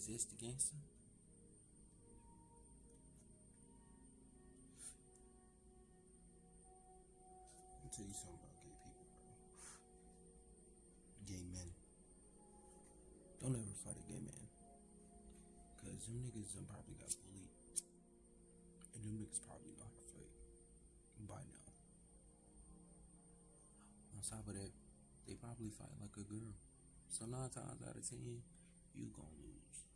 exist against them. Let me tell you something about gay people, bro. Gay men. Don't ever fight a gay man. Cause them niggas done probably got bullied. And them niggas probably know how to fight by now. On top of that, they probably fight like a girl. So 9 times out of 10, you gon' lose.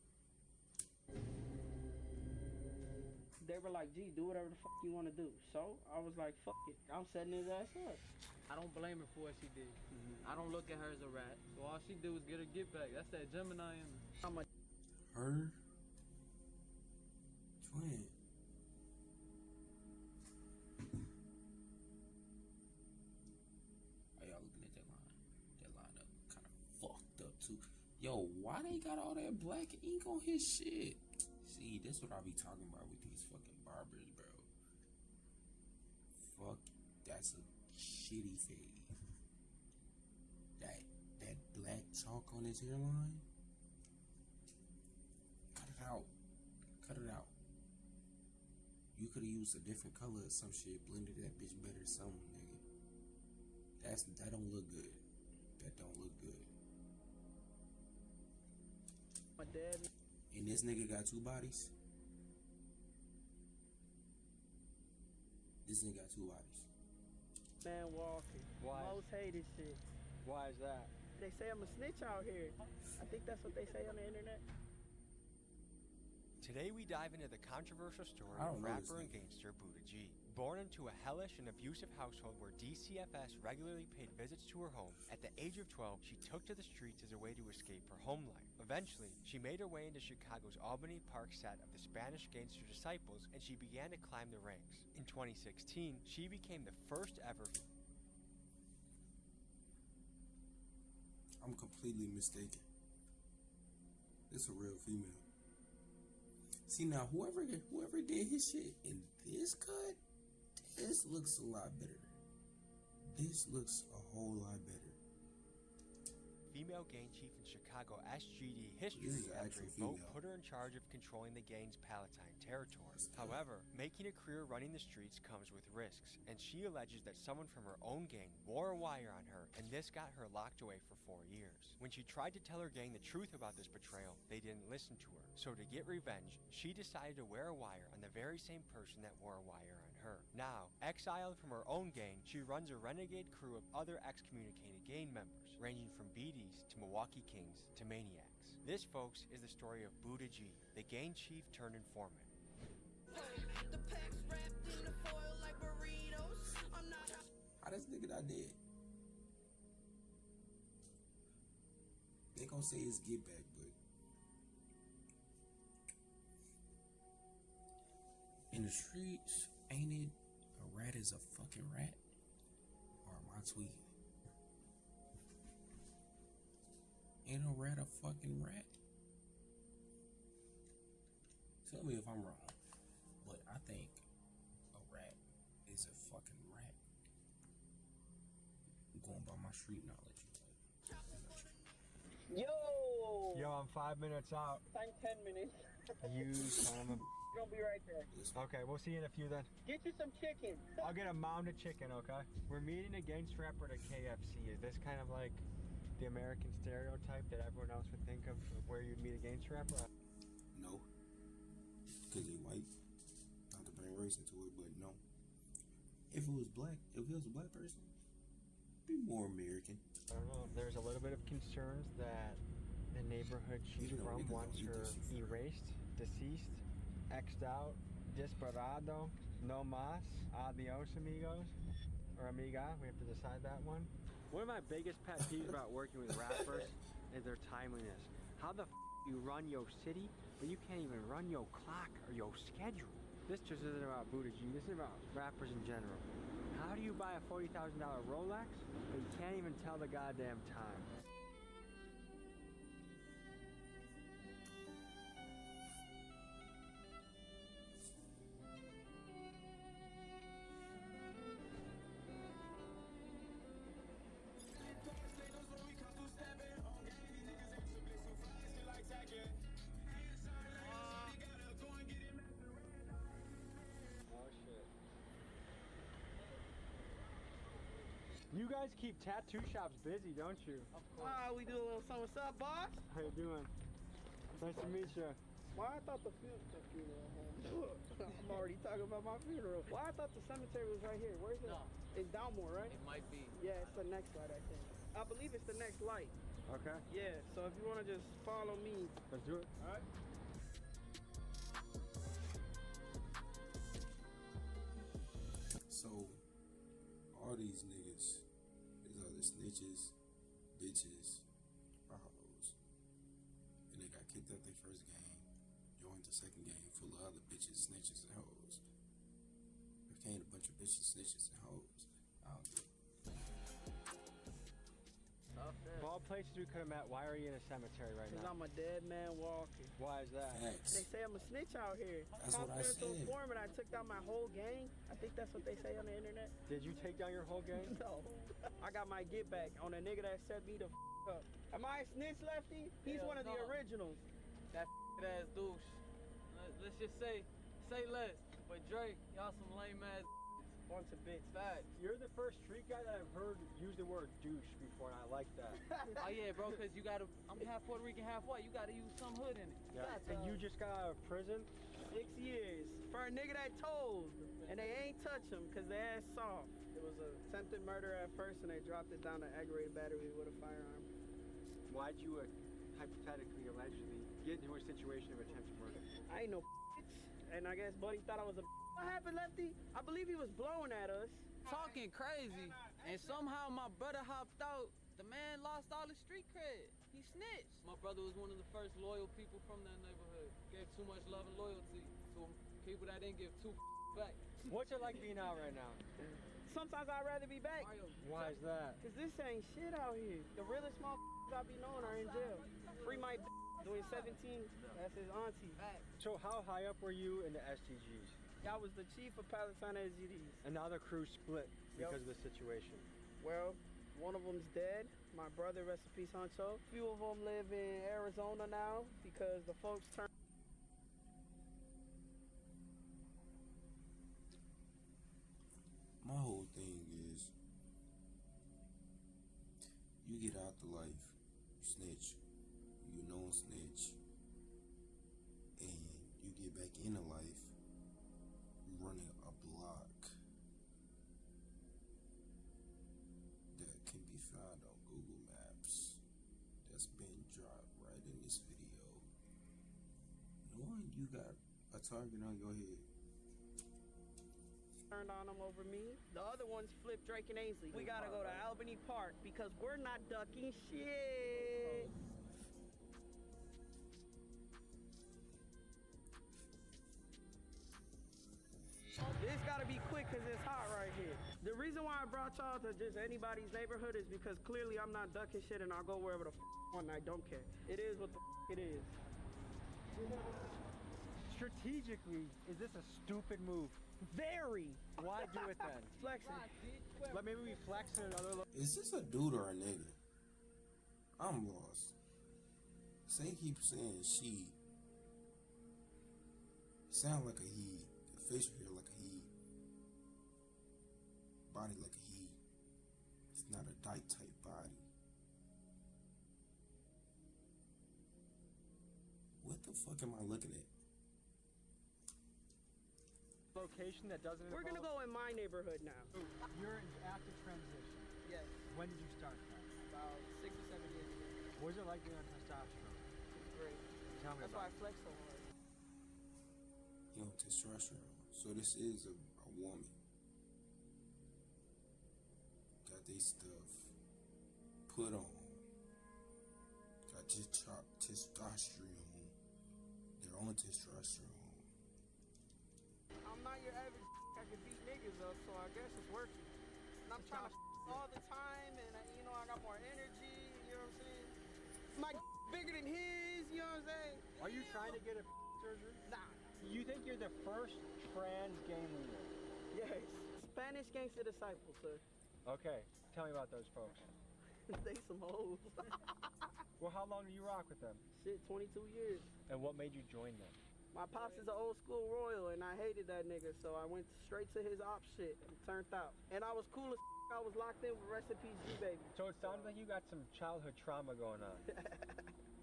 They were like, "Gee, do whatever the fuck you want to do." So I was like, "Fuck it, I'm setting his ass up." I don't blame her for what she did. I don't look at her as a rat. So all she do is get her get back. That's that Gemini in her. Her twin. How y'all looking at that line? That line up kind of fucked up too. Yo, why they got all that black ink on his shit? See, that's what I be talking about with these fucking barbers, bro. Fuck, that's a shitty fade. That black chalk on his hairline. Cut it out. Cut it out. You could have used a different color or some shit, blended that bitch better or something, nigga. That don't look good. That don't look good. My dad. And this nigga got 2 bodies. This nigga got 2 bodies. Man walking. Why? Most hated shit. Why is that? They say I'm a snitch out here. I think that's what they say on the internet. Today we dive into the controversial story I don't of know this rapper and nigga. gangster Buddha G. Born into a hellish and abusive household where DCFS regularly paid visits to her home, at the age of 12, she took to the streets as a way to escape her home life. Eventually, she made her way into Chicago's Albany Park set of the Spanish Gangster Disciples, and she began to climb the ranks. In 2016, she became the first ever. I'm completely mistaken. This a real female. See now, whoever did his shit in this cut, this looks a lot better. This looks a whole lot better. Female gang chief in Chicago SGD This is history an after a actual vote female. put her in charge of controlling the gang's Palatine territory. However, making a career running the streets comes with risks, and she alleges that someone from her own gang wore a wire on her, and this got her locked away for 4 years. When she tried to tell her gang the truth about this betrayal, they didn't listen to her. So to get revenge, she decided to wear a wire on the very same person that wore a wire on her. Now, exiled from her own gang, she runs a renegade crew of other excommunicated gang members, ranging from BDs to Milwaukee Kings to Maniacs. This, folks, is the story of Buddha G, the gang chief turned informant. The packs wrapped in the foil like burritos. I'm not. How this nigga not dead? They gonna say it's get back, but in the streets, ain't it a rat is a fucking rat? Or am I tweaking? Ain't a rat a fucking rat? Tell me if I'm wrong, but I think a rat is a fucking rat. I'm going by my street knowledge. Yo! Yo, I'm 5 minutes out. Time 10 minutes. You son of a... Gonna be right there. Okay, we'll see you in a few then. Get you some chicken. I'll get a mound of chicken, okay? We're meeting a gangster rapper at a KFC. Is this kind of like the American stereotype that everyone else would think of where you'd meet a gangster rapper? No. Because they white. Not to bring race into it, but no. If it was a black person, it'd be more American. I don't know. There's a little bit of concerns that the neighborhood she's Even though from niggas wants don't eat her this shit. erased, deceased, X'd out, desperado, no mas, adios amigos, or amiga. We have to decide that one. One of my biggest pet peeves about working with rappers is their timeliness. How the f you run your city, but you can't even run your clock or your schedule. This just isn't about Buddha G, this is about rappers in general. How do you buy a $40,000 Rolex, but you can't even tell the goddamn time? You guys keep tattoo shops busy, don't you? We do a little something. What's up, boss? How you doing? Nice to meet you. Why I thought the funeral home. I'm already talking about my funeral. Why I thought the cemetery was right here. Where's it? No. It's Downmore, right? It might be. Yeah, it's the next light, I think. I believe it's the next light. Okay, Yeah, so if you want to just follow me. let's do it. All right. So, all these niggas, these other snitches, bitches, are hoes. And they got kicked out their first game, joined the second game full of other bitches, snitches, and hoes. Became a bunch of bitches, snitches, and hoes. I don't get it. Of all places we could have met, why are you in a cemetery right Because now? I'm a dead man walking. Why is that? Facts. They say I'm a snitch out here. That's what I Confidential said. informant. I took down my whole gang. I think that's what they say on the internet. Did you take down your whole gang? No. I got my get back on a nigga that set me the up. Am I a snitch, Lefty? He's Hell one of the no. originals. That ass douche. Let's just say less. But Drake, y'all some lame ass Bunch of bitch. facts. You're the first street guy that I've heard use the word douche before, and I like that. Oh yeah, bro, cause you gotta. I'm half Puerto Rican, half white. You gotta use some hood in it. Yeah. And you just got out of prison? 6 years for a nigga that told, and they ain't touch him because they ass soft. It was a attempted murder at first, and they dropped it down to aggravated battery with a firearm. Why'd you hypothetically, allegedly, get into a situation of attempted murder? I ain't no bitch, and I guess Buddy thought I was a. What happened, Lefty? I believe he was blowing at us. Talking crazy, and somehow my brother hopped out. The man lost all his street cred. He snitched. My brother was one of the first loyal people from that neighborhood. Gave too much love and loyalty to people that didn't give two back. What's it like being out right now? Sometimes I'd rather be back. Why is that? Cause this ain't shit out here. The realest motherfuckers I be knowing are in jail. Free my doing 17. That's his auntie. So how high up were you in the STGs? I was the chief of Palatine SGDs. And now the crew split because of the situation. Well, one of them's dead. My brother, rest in peace, Huncho. A few of them live in Arizona now because the folks turned. My whole thing is, you get out the life, you snitch, you known snitch, and you get back into life, you running a block that can be found on Google Maps, that's been dropped right in this video. Knowing you got a target on your head, Turned on them over me. The other ones flipped Drake and Ainsley. We gotta go to Albany Park because we're not ducking shit. This gotta be quick because it's hot right here. The reason why I brought y'all to just anybody's neighborhood is because clearly I'm not ducking shit and I'll go wherever the I want and I don't care. It is what the it is. Strategically, is this a stupid move? Very Why do it then? flexing. Let maybe we flex in another is this a dude or a nigga? I'm lost. Say keep saying she. Sound like a he. The facial hair like a he. Body like a he. It's not a dyke type body. What the fuck am I looking at? location that doesn't We're gonna involve- go in my neighborhood now. You're in active transition. Yes, When did you start that? about 6 or 7 years ago. What was it like being on testosterone? Great. Tell me That's why about I flex so hard. You know, testosterone. So this is a woman. Got their stuff put on. Got testosterone. They're on testosterone. I'm not your average I can beat niggas up, so I guess it's working. And I'm trying to all the time, and you know, I got more energy, you know what I'm saying? My bigger than his, you know what I'm saying? Are you trying to get a surgery? Nah. You think you're the first trans game leader? Yes. Spanish gangster disciple, sir. Okay, tell me about those folks. They some hoes. Well, how long do you rock with them? Shit, 22 years. And what made you join them? My pops is an old school royal, and I hated that nigga, so I went straight to his op shit and turned out. And I was cool as I was locked in with Rest in Peace G-Baby. So it sounds like you got some childhood trauma going on.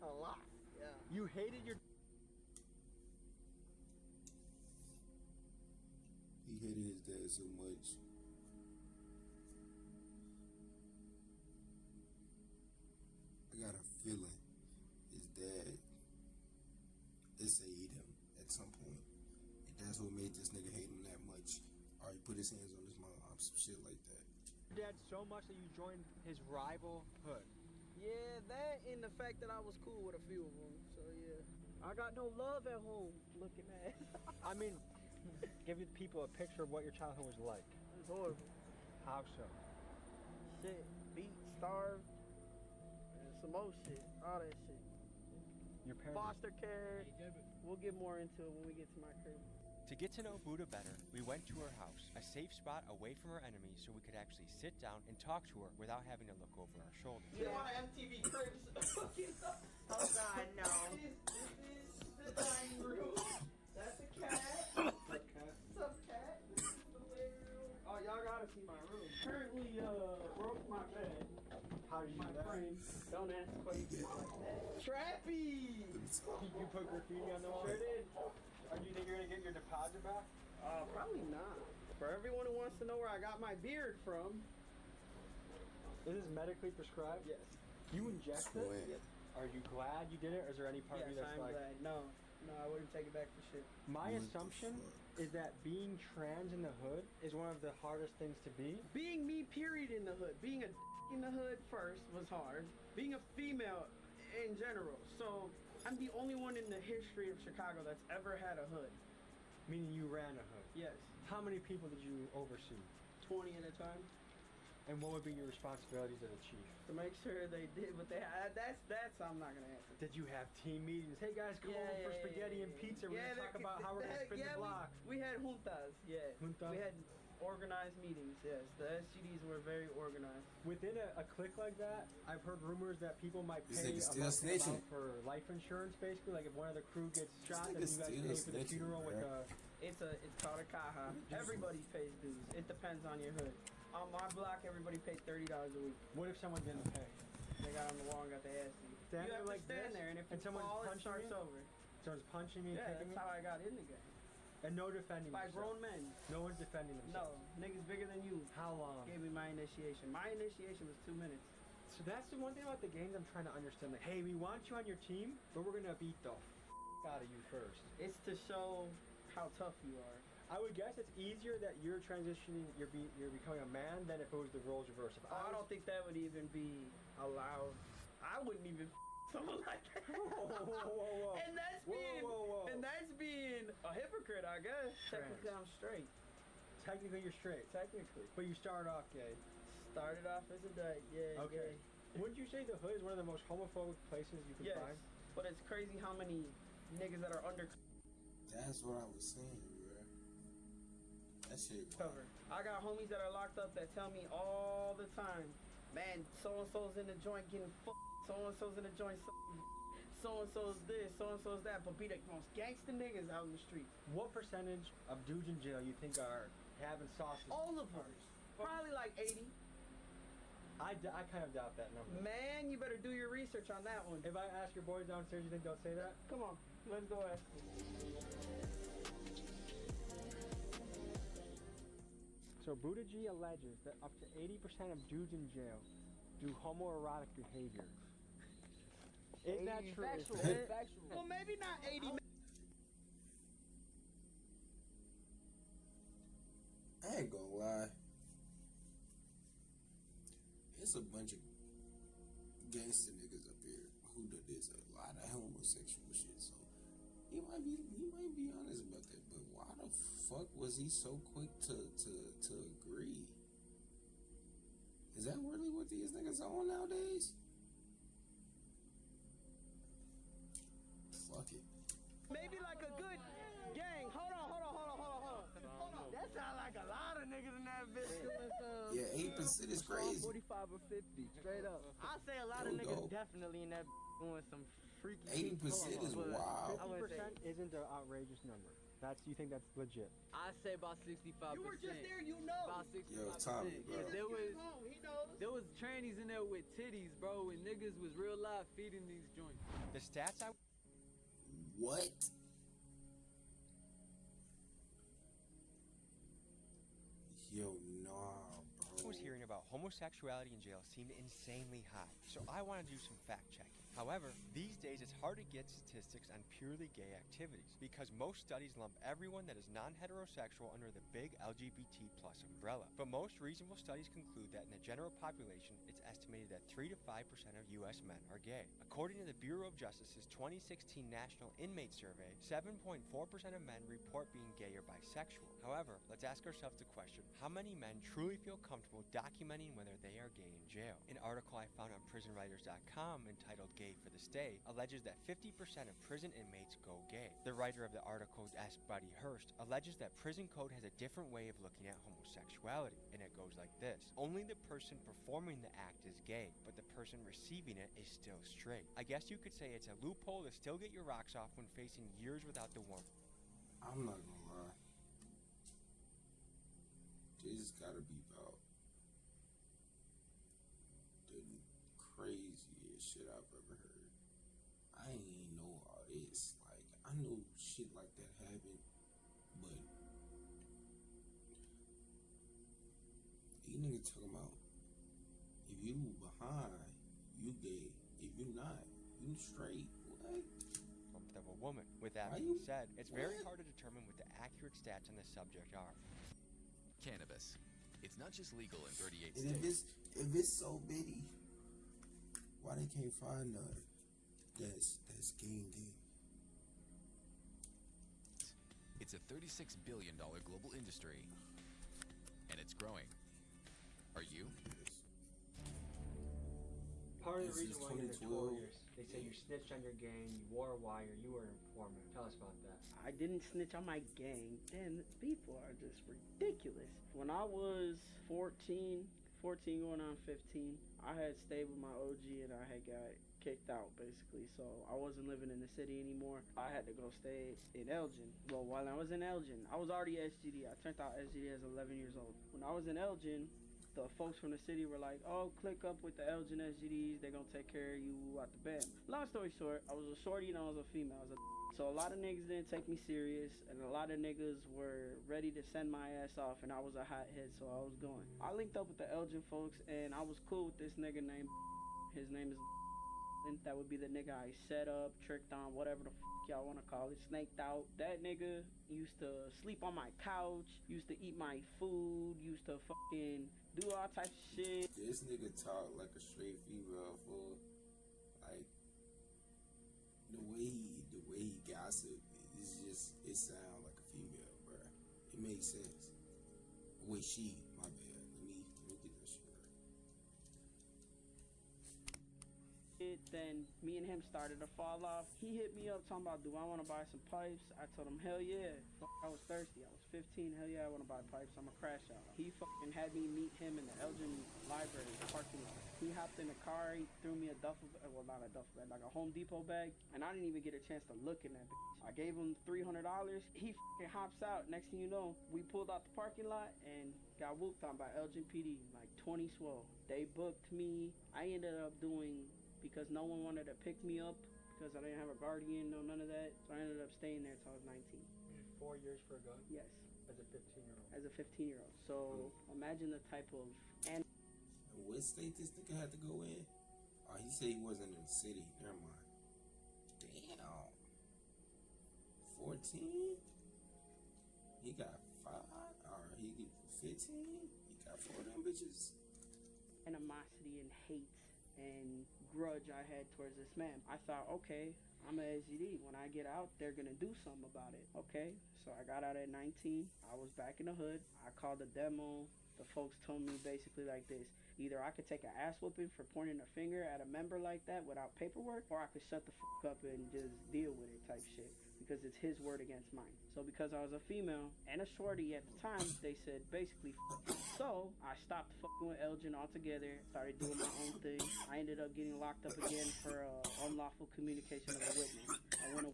A lot, yeah. You hated your... He hated his dad so much. I got a feeling his dad essayed him at some point. And that's what made this nigga hate him that much. Or he put his hands on his mom, some shit like that. Your dad so much that you joined his rival hood. Yeah, that and the fact that I was cool with a few of them. So yeah, I got no love at home looking at. I mean, give the people a picture of what your childhood was like. It's horrible. How so? Shit, beat, starved, and some more shit, all that shit. Your parents... Foster care. We'll get more into it when we get to my crib. To get to know Buddha better, we went to her house, a safe spot away from her enemies so we could actually sit down and talk to her without having to look over our shoulders. You don't want to MTV Cribs. Oh God, no. This is the dining room. That's a cat. What's up, cat? This is the living room. Oh, y'all gotta see my room. Currently, broke my bed. How did you My do that? frame. Don't ask questions like that. Trappy! You put graffiti on the wall? Sure did. Do you think you're gonna get your deposit back? Probably not. For everyone who wants to know where I got my beard from. Is this medically prescribed? Yes. You inject it? Swear. Are you glad you did it, or is there any part of you Yes, that's I'm like... glad. No, I wouldn't take it back for shit. My What the assumption fuck? is that being trans in the hood is one of the hardest things to be. Being me, period, in the hood. Being a in the hood first was hard. Being a female in general. So I'm the only one in the history of Chicago that's ever had a hood. Meaning you ran a hood. Yes. How many people did you oversee? 20 at a time. And what would be your responsibilities as a chief? To make sure they did what they had. That's I'm not gonna answer. Did you have team meetings? Hey guys, come over for spaghetti and pizza. We're gonna talk about how we're gonna spin the block. We had juntas, yeah. Juntas? We had organized meetings, yes. The SGDs were very organized. Within a clique like that, I've heard rumors that people might This pay nigga a still monthly snitching. amount for life insurance, basically. Like if one of the crew gets shot, then nigga you guys still pay for the snitching, funeral with bruh. a... It's called a caja. Everybody pays dues. It depends on your hood. On my block, everybody pays $30 a week. What if someone didn't pay? They got on the wall and got their ass beat. Stand You there have like to stand this, there, and if and you someone's fall, it punching starts you? over. Someone's punching me, Yeah, kicking that's me, how I got in the game. and no defending By yourself. grown men. No one's defending No, themselves. niggas bigger than you How long? gave me my initiation. My initiation was 2 minutes. So that's the one thing about the games I'm trying to understand. Like, hey, we want you on your team, but we're gonna beat the out of you first. It's to show how tough you are. I would guess it's easier that you're transitioning, you're becoming a man than if it was the roles reversed. If I don't think that would even be allowed. I wouldn't even someone like that. Whoa. And that's Whoa, being whoa. and that's being a hypocrite, I guess. Trans. Technically, I'm straight. Technically, you're straight, Technically, but you started off gay. started off as a dyke. Yeah. Okay. Yeah. Wouldn't you say the hood is one of the most homophobic places you can Yes, find? but it's crazy how many niggas that are That's what I was saying, bro. That shit. undercover. I got homies that are locked up that tell me all the time, man, so and so's in the joint getting fucked. So and so's in the joint. So and so's this. So and so's that. But be the most gangster niggas out in the street. What percentage of dudes in jail you think are having sausage? All of them. Probably like 80. I kind of doubt that number. Man, you better do your research on that one. If I ask your boys downstairs, you think they'll say that? Come on, let's go ask them. So Buddha G alleges that up to 80% of dudes in jail do homoerotic behavior. Is that true? Factual. Well, maybe not 80. I ain't gonna lie. It's a bunch of gangster niggas up here who do this, a lot of homosexual shit. So he might be honest about that. But why the fuck was he so quick to agree? Is that really what these niggas are on nowadays? Fuck it. Maybe like a good gang. Hold on. That sound like a lot of niggas in that bitch. Yeah, 8% is crazy. 45 or 50, straight up. I say a lot Yo, of niggas dog. definitely in that doing some freaky 80% is But wild. I wouldn't say 50% isn't an outrageous number. You think that's legit? I say about 65%. You were just there, you know. About 65%. Yo, Tommy, bro. There was He knows. there was trannies in there with titties, bro, and niggas was real live feeding these joints. The stats I What? Yo, nah, bro. was hearing about homosexuality in jail seemed insanely high, so I want to do some fact checking. However, these days it's hard to get statistics on purely gay activities because most studies lump everyone that is non-heterosexual under the big LGBT plus umbrella. But most reasonable studies conclude that in the general population, it's estimated that 3 to 5% of U.S. men are gay. According to the Bureau of Justice's 2016 National Inmate Survey, 7.4% of men report being gay or bisexual. However, let's ask ourselves the question, how many men truly feel comfortable documenting whether they are gay in jail? An article I found on prisonwriters.com entitled Gay for the Stay alleges that 50% of prison inmates go gay. The writer of the article, S. Buddy Hurst, alleges that prison code has a different way of looking at homosexuality, and it goes like this. Only the person performing the act is gay, but the person receiving it is still straight. I guess you could say it's a loophole to still get your rocks off when facing years without the warmth. I'm not gonna lie. This gotta be about the craziest shit I've ever heard. I ain't know all this. Like, I know shit like that happened, but these niggas talking about if you behind, you gay. If you not, you straight. What? Of a woman. With that Why being you- said, it's very what? hard to determine what the accurate stats on this subject are. Cannabis. It's not just legal in 38 And states. if it's so bitty, why they can't find none that's gay? It's a $36 billion global industry, and it's growing. Are you? Part of the This reason is why you're 2012. notorious, they say you snitched on your gang, you wore a wire, you were an informant. Tell us about that. I didn't snitch on my gang. Damn, people are just ridiculous. When I was 14 going on 15, I had stayed with my OG and I had got kicked out basically. So I wasn't living in the city anymore. I had to go stay in Elgin. Well, while I was in Elgin, I was already SGD. I turned out SGD as 11 years old. When I was in Elgin, the folks from the city were like, oh, click up with the Elgin SGDs. They're going to take care of you at the band. Long story short, I was a shorty and I was a female. So a lot of niggas didn't take me serious, and a lot of niggas were ready to send my ass off, and I was a hothead, so I was going. I linked up with the Elgin folks, and I was cool with this nigga named his name is and that would be the nigga I set up, tricked on, whatever the y'all want to call it, snaked out. That nigga used to sleep on my couch, used to eat my food, used to fucking do all types of shit. This nigga talk like a straight female fool. Like the way he gossip is just, it sound like a female, bruh. It makes sense. Wait, my bad. Let me get that shit right. Then me and him started to fall off. He hit me up talking about, do I want to buy some pipes? I told him, hell yeah. I was thirsty. I was 15. Hell yeah, I want to buy pipes. I'm a crash out. He fucking had me meet him in the Elgin Library parking lot. He hopped in the car. He threw me a duffel, well, not a duffel bag, like a Home Depot bag. And I didn't even get a chance to look in that bitch. I gave him $300. He fucking hops out. Next thing you know, we pulled out the parking lot and got whooped on by Elgin PD, like 20 swole. They booked me. I ended up doing, because no one wanted to pick me up because I didn't have a guardian, no none of that. So I ended up staying there till I was 19. You did 4 years for a gun? Yes, As a 15-year-old? as a 15-year-old. So imagine the type of And what state this nigga had to go in? Oh, he said he wasn't in the city. Never mind. Damn. 14? He got 5? Or he get 15? He got 4 of them bitches? animosity and hate and grudge I had towards this man. I thought, okay, I'm a SGD. When I get out, they're gonna do something about it. Okay, so I got out at 19. I was back in the hood. I called a demo. The folks told me basically like this: either I could take an ass whooping for pointing a finger at a member like that without paperwork, or I could shut the fuck up and just deal with it type shit, because it's his word against mine. So because I was a female and a shorty at the time, they said basically fuck. So I stopped fucking with Elgin altogether, started doing my own thing. I ended up getting locked up again for unlawful communication of a witness. I went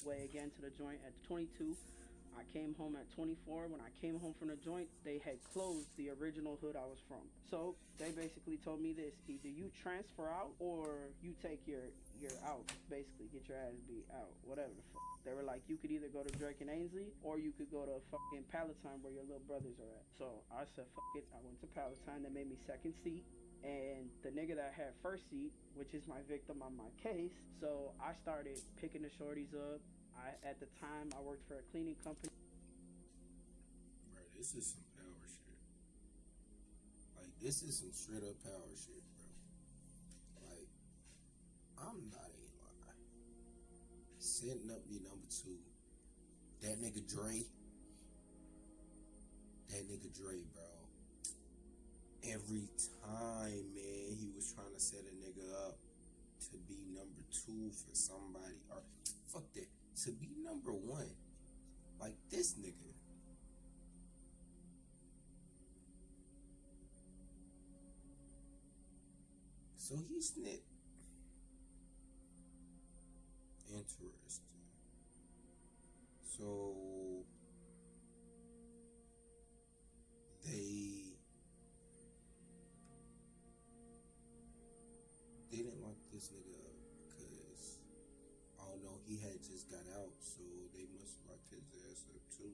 way again to the joint at 22. I came home at 24. When I came home from the joint, they had closed the original hood I was from. So they basically told me this: either you transfer out or you take your out. Basically, get your ass beat out, whatever the fuck. They were like, you could either go to Drake and Ainsley or you could go to fucking Palatine where your little brothers are at. So I said, fuck it. I went to Palatine. They made me second seat. And the nigga that had first seat, which is my victim on my case, so I started picking the shorties up. At the time, I worked for a cleaning company. Bro, this is some power shit. Like, this is some straight up power shit, bro. Like, I'm not even lying. Setting up the number 2. That nigga Dre. Bro. Every time, man, he was trying to set a nigga up to be number 2 for somebody. Or, fuck that. To be number 1. Like this nigga. So he snitched. Interesting. So they didn't lock this nigga up because, I don't know, he had just got out, so they must have locked his ass up too.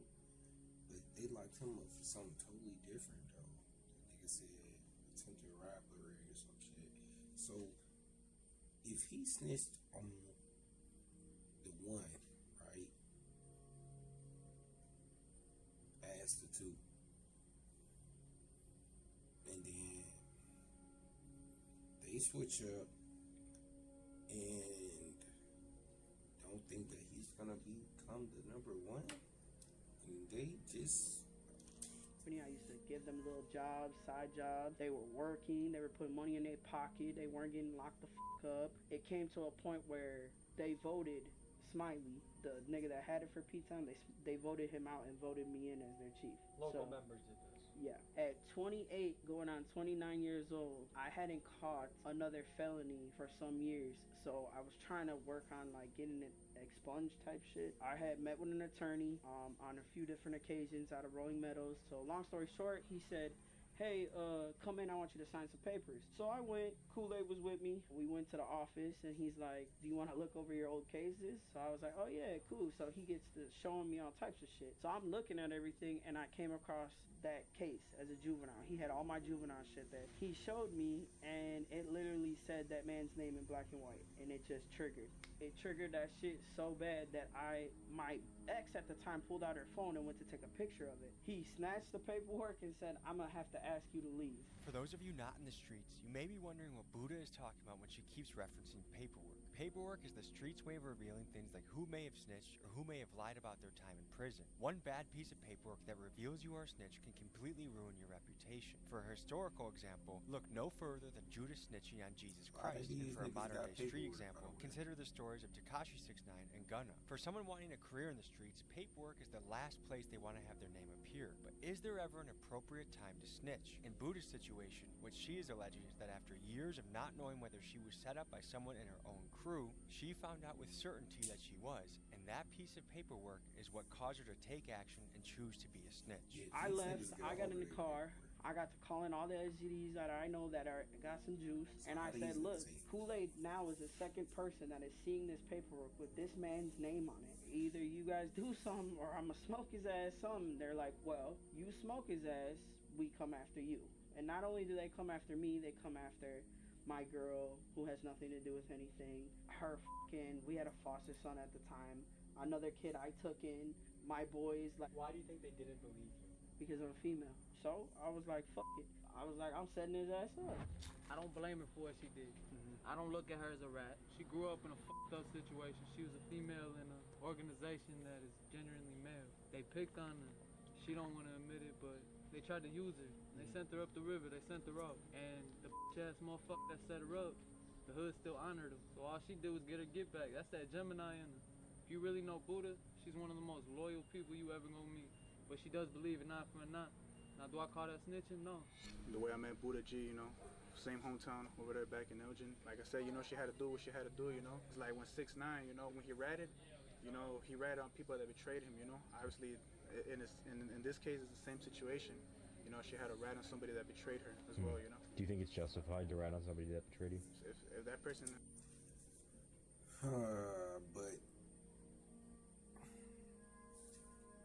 But they locked him up for something totally different though. The nigga said attempted robbery or some shit. So if he snitched on the 1, right, as the 2, and then they switch up and don't think that he's gonna become the number 1, and they just. I used to give them little jobs, side jobs. They were working. They were putting money in their pocket. They weren't getting locked the fuck up. It came to a point where they voted Smiley, the nigga that had it for P-Town. They voted him out and voted me in as their chief. Local members did this. Yeah. At 28, going on 29 years old, I hadn't caught another felony for some years. So I was trying to work on like getting it expunged type shit. I had met with an attorney on a few different occasions out of Rolling Meadows. So long story short, he said, hey, come in, I want you to sign some papers. So I went, Kool-Aid was with me. We went to the office and he's like, do you want to look over your old cases? So I was like, oh yeah, cool. So he gets to showing me all types of shit. So I'm looking at everything and I came across that case as a juvenile. He had all my juvenile shit there. He showed me and it literally said that man's name in black and white, and it just triggered. It triggered that shit so bad that my ex at the time pulled out her phone and went to take a picture of it. He snatched the paperwork and said, I'm gonna have to ask you to leave. For those of you not in the streets, you may be wondering what Buddha is talking about when she keeps referencing paperwork. Paperwork is the street's way of revealing things like who may have snitched or who may have lied about their time in prison. One bad piece of paperwork that reveals you are a snitch can completely ruin your reputation. For a historical example, look no further than Judas snitching on Jesus Christ. And for a modern-day street example, consider the stories of Tekashi 6ix9ine and Gunna. For someone wanting a career in the streets, paperwork is the last place they want to have their name appear. But is there ever an appropriate time to snitch? In Buddha's situation, what she is alleging is that after years of not knowing whether she was set up by someone in her own crew, she found out with certainty that she was, and that piece of paperwork is what caused her to take action and choose to be a snitch. Yeah, I left, I got in the car, I got to calling all the SGDs that I know that got some juice, and I said, look, Kool-Aid now is the second person that is seeing this paperwork with this man's name on it. Either you guys do something or I'ma smoke his ass something. They're like, well, you smoke his ass, we come after you. And not only do they come after me, they come after my girl, who has nothing to do with anything. We had a foster son at the time. Another kid I took in. My boys, like. Why do you think they didn't believe you? Because I'm a female. So I was like, fuck it. I was like, I'm setting his ass up. I don't blame her for what she did. I don't look at her as a rat. She grew up in a fucked up situation. She was a female in an organization that is genuinely male. They picked on her. She don't want to admit it, but they tried to use her. They sent her up the river. They sent her up. And the bitch-ass motherfucker that set her up, the hood still honored her. So all she did was get her get back. That's that Gemini in her. If you really know Buddha, she's one of the most loyal people you ever gonna meet. But she does believe it, not for a not. Now, do I call that snitching? No. The way I met Buddha G, you know, same hometown over there back in Elgin. Like I said, you know, she had to do what she had to do, you know. It's like when 6ix9ine, you know, when he ratted, You know, he ratted on people that betrayed him. You know, obviously, in this case, it's the same situation. You know, she had a rat on somebody that betrayed her as well. You know. Do you think it's justified to rat on somebody that betrayed you? If that person. But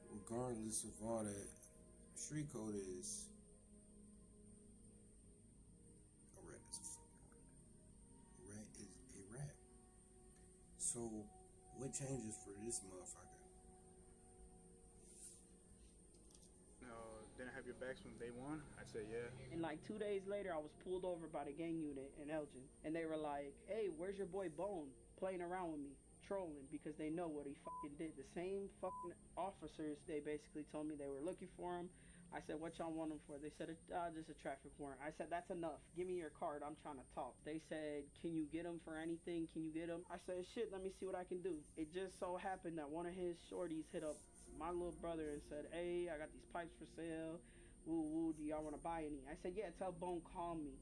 regardless of all that, street code is a rat is a fucking rat. A rat is a rat. So what changes for this motherfucker? Didn't have your backs from day one? I'd say yeah. And like 2 days later, I was pulled over by the gang unit in Elgin. And they were like, hey, where's your boy Bone? Playing around with me, trolling, because they know what he fucking did. The same fucking officers, they basically told me they were looking for him. I said, what y'all want him for? They said, just a traffic warrant. I said, that's enough. Give me your card. I'm trying to talk. They said, can you get him for anything? Can you get him? I said, shit, let me see what I can do. It just so happened that one of his shorties hit up my little brother and said, hey, I got these pipes for sale. Woo woo, do y'all want to buy any? I said, yeah, tell Bone, call me.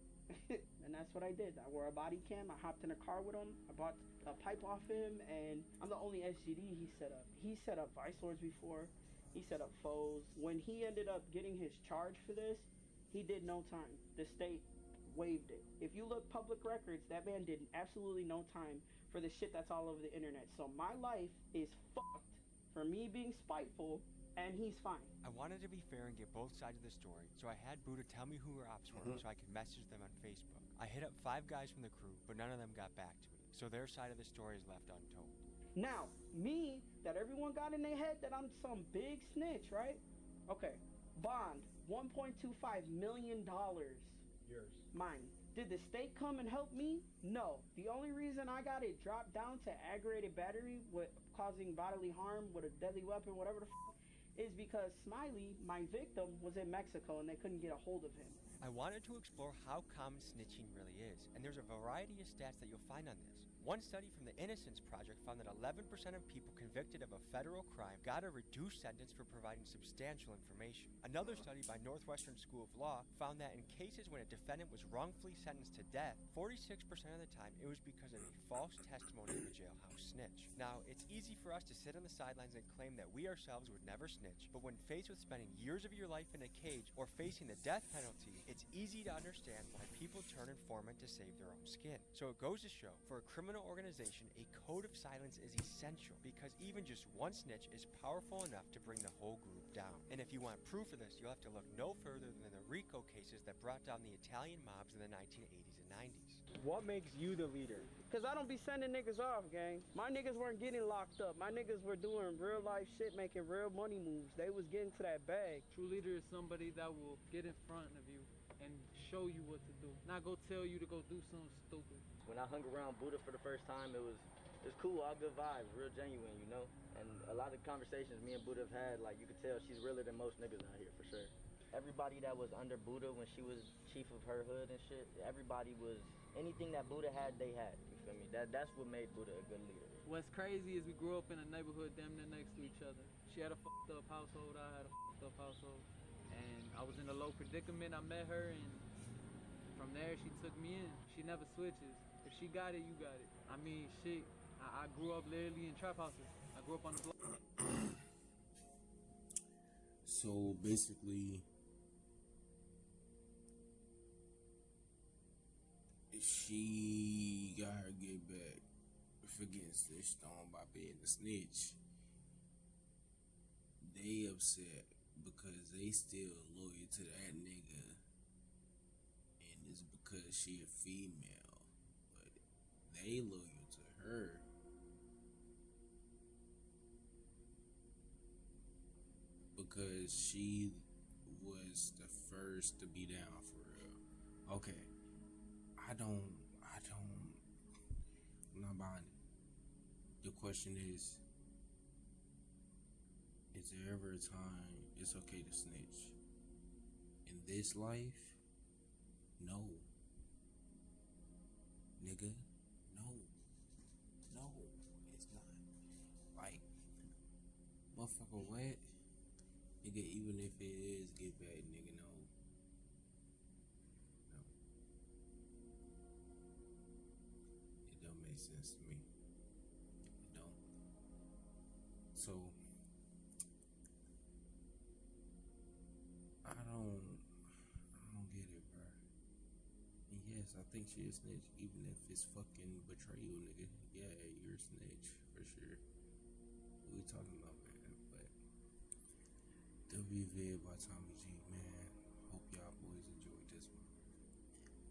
And that's what I did. I wore a body cam. I hopped in a car with him. I bought a pipe off him, and I'm the only SGD he set up. He set up Vice Lords before. He set up foes. When he ended up getting his charge for this, he did no time. The state waived it. If you look public records, that man did absolutely no time for the shit that's all over the internet. So my life is fucked for me being spiteful, and he's fine. I wanted to be fair and get both sides of the story, so I had Buddha tell me who her ops were so I could message them on Facebook. I hit up 5 guys from the crew, but none of them got back to me, so their side of the story is left untold. Now, me, that everyone got in their head that I'm some big snitch, right? Okay, bond, $1.25 million. Yours. Mine. Did the state come and help me? No. The only reason I got it dropped down to aggravated battery with causing bodily harm with a deadly weapon, whatever the fuck, is because Smiley, my victim, was in Mexico and they couldn't get a hold of him. I wanted to explore how common snitching really is, and there's a variety of stats that you'll find on this. One study from the Innocence Project found that 11% of people convicted of a federal crime got a reduced sentence for providing substantial information. Another study by Northwestern School of Law found that in cases when a defendant was wrongfully sentenced to death, 46% of the time it was because of a false testimony of a jailhouse snitch. Now, it's easy for us to sit on the sidelines and claim that we ourselves would never snitch, but when faced with spending years of your life in a cage or facing the death penalty, it's easy to understand why people turn informant to save their own skin. So it goes to show, for a criminal organization, a code of silence is essential because even just one snitch is powerful enough to bring the whole group down. And if you want proof of this, you'll have to look no further than the RICO cases that brought down the Italian mobs in the 1980s and 90s. What makes you the leader? Cause I don't be sending niggas off, gang. My niggas weren't getting locked up. My niggas were doing real life shit, making real money moves. They was getting to that bag. True leader is somebody that will get in front of you and show you what to do, not go tell you to go do something stupid. When I hung around Buddha for the first time, it was cool, all good vibes, real genuine, you know? And a lot of conversations me and Buddha have had, like, you could tell she's realer than most niggas out here, for sure. Everybody that was under Buddha when she was chief of her hood and shit, everybody was, anything that Buddha had, they had, you feel me? That's what made Buddha a good leader. What's crazy is we grew up in a neighborhood damn near next to each other. She had a fucked up household, I had a fucked up household. And I was in a low predicament, I met her, and from there she took me in. She never switches. If she got it, you got it. I mean, shit, I grew up literally in trap houses. I grew up on the block. So basically, she got her get back for getting snitched on by being a snitch. They upset because they still loyal to that nigga, and it's because she a female, but they loyal to her. Because she was the first to be down for real. Okay, I'm not buying it. The question is there ever a time it's okay to snitch? In this life, no. Nigga, no, it's not. Like, motherfucker, what? Nigga, even if it is get back, nigga, no. It don't make sense to me. It don't. So I don't get it, bro. And yes, I think she is snitch, even if it's fucking betrayal, nigga. Yeah, you're a snitch for sure. What we talking about, man? But WV by Tommy G, man. Hope y'all boys enjoyed this one.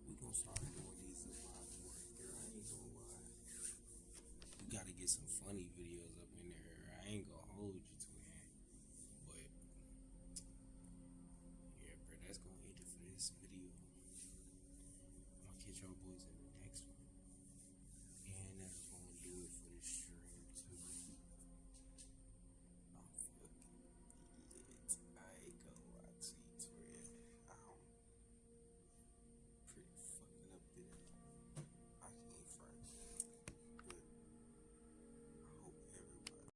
We gonna start doing these a lot more, girl. I ain't gonna lie. We gotta get some funny videos up in there. I ain't gonna hold you.